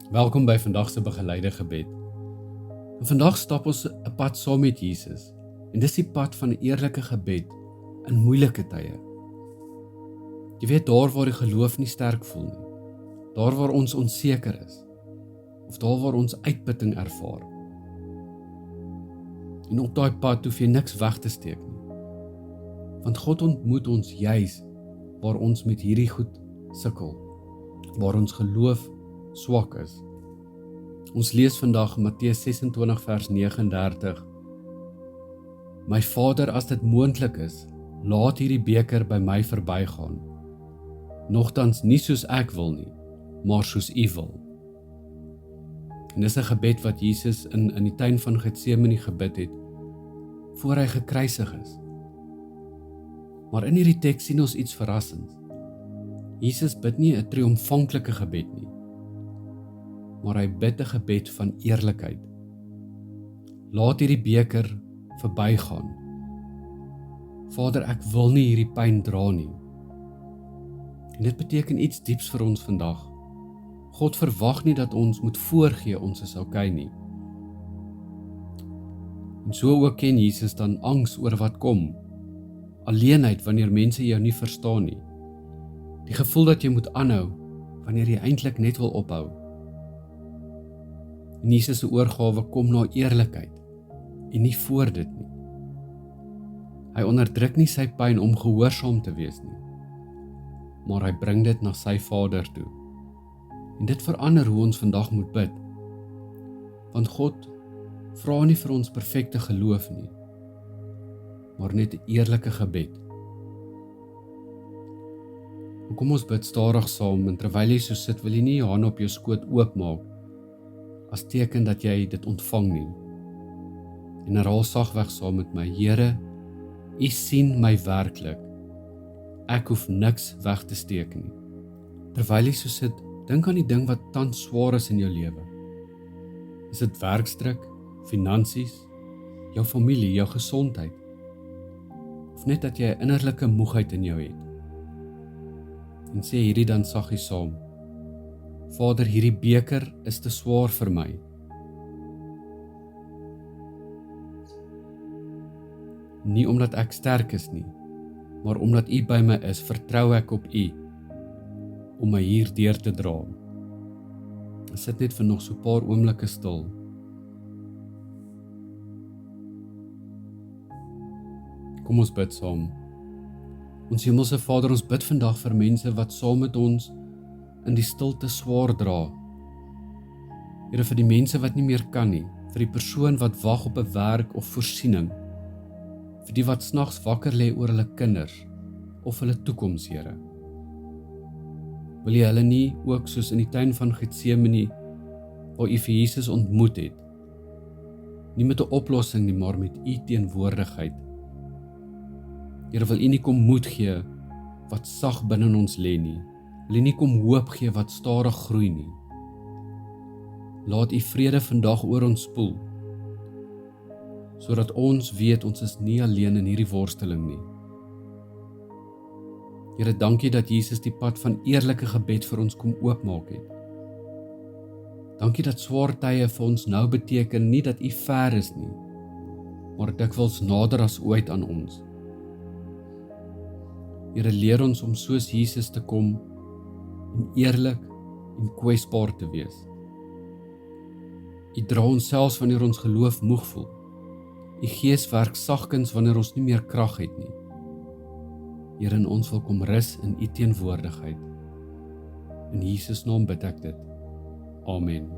Welkom by vandag se begeleide gebed. En vandag stap ons 'n pad saam met Jesus. En dis die pad van 'n eerlike gebed in moeilike tye. Jy weet, daar waar die geloof nie sterk voel nie. Daar waar ons onseker is. Of daar waar ons uitputting ervaar. En op daai pad hoef jy niks weg te steek nie. Want God ontmoet ons juis waar ons met hierdie goed sukkel. Waar ons geloof swak is. Ons lees vandag Matteus 26 vers 39. My Vader, as dit moontlik is, laat hierdie beker by my verbygaan. Nogtans nie soos ek wil nie, maar soos U wil. En dis 'n gebed wat Jesus in die tuin van Getsemane gebid het, voor hy gekruisig is. Maar in hierdie teks sien ons iets verrassends. Jesus bid nie 'n triomfanklike gebed nie, maar hy bid 'n gebed van eerlikheid. Laat hierdie beker verbygaan. Vader, ek wil nie hierdie pyn dra nie. En dit beteken iets dieps vir ons vandag. God verwag nie dat ons moet voorgee ons is okay nie. En so ook ken Jesus dan angs oor wat kom. Alleenheid wanneer mense jou nie verstaan nie. Die gevoel dat jy moet aanhou wanneer jy eintlik net wil ophou. En Jesus se oorgawe kom na eerlikheid en nie voor dit nie. Hy onderdruk nie sy pyn om gehoorsaam te wees nie, maar hy bring dit na sy Vader toe. En dit verander hoe ons vandag moet bid. Want God vra nie vir ons perfekte geloof nie, maar net 'n eerlike gebed. En kom ons bid stadig saam, en terwyl jy so sit, wil jy nie jou hand op jou skoot oopmaak as teken dat jy dit ontvang nie. En herhaal sagweg saam met my: Here, U sien my werklik. Ek hoef niks weg te steek nie. Terwyl jy so sit, dink aan die ding wat tans swaar is in jou lewe. Is dit werkdruk, finansies, jou familie, jou gesondheid? Of net dat jy 'n innerlike moegheid in jou het? En sê hierdie dan saggies saam: Vader, hierdie beker is te swaar vir my. Nie omdat ek sterk is nie, maar omdat U by my is, vertrou ek op U om my hier deur te dra. Ek sit net vir nog so 'n paar oomblikke stil. Kom ons bid saam. Ons Hemelse Vader, ons bid vandag vir mense wat saam met ons in die stilte swaar dra. Here, vir die mense wat nie meer kan nie, vir die persoon wat wag op 'n werk of voorsiening, vir die wat snags wakker lê oor hulle kinders of hulle toekoms, Here. Wil jy hulle nie ook soos in die tuin van Getsemane, waar U vir Jesus ontmoet het, nie met 'n oplossing nie, maar met U teenwoordigheid. Here, wil U nie kom moed gee wat sag binne in ons lê nie. Wil U nie kom hoop gee wat stadig groei nie. Laat U vrede vandag oor ons spoel, sodat ons weet ons is nie alleen in hierdie worsteling nie. Here, dankie dat Jesus die pad van eerlike gebed vir ons kom oopmaak het. Dankie dat swaar tye vir ons nou beteken nie dat U ver is nie, maar dikwels nader as ooit aan ons. Here, leer ons om soos Jesus te kom en eerlik en kwesbaar te wees. U dra ons selfs wanneer ons geloof moeg voel. U Gees werk sagkens wanneer ons nie meer krag het nie. Here, in ons wil kom rus in U teenwoordigheid. In Jesus naam bid ek dit. Amen.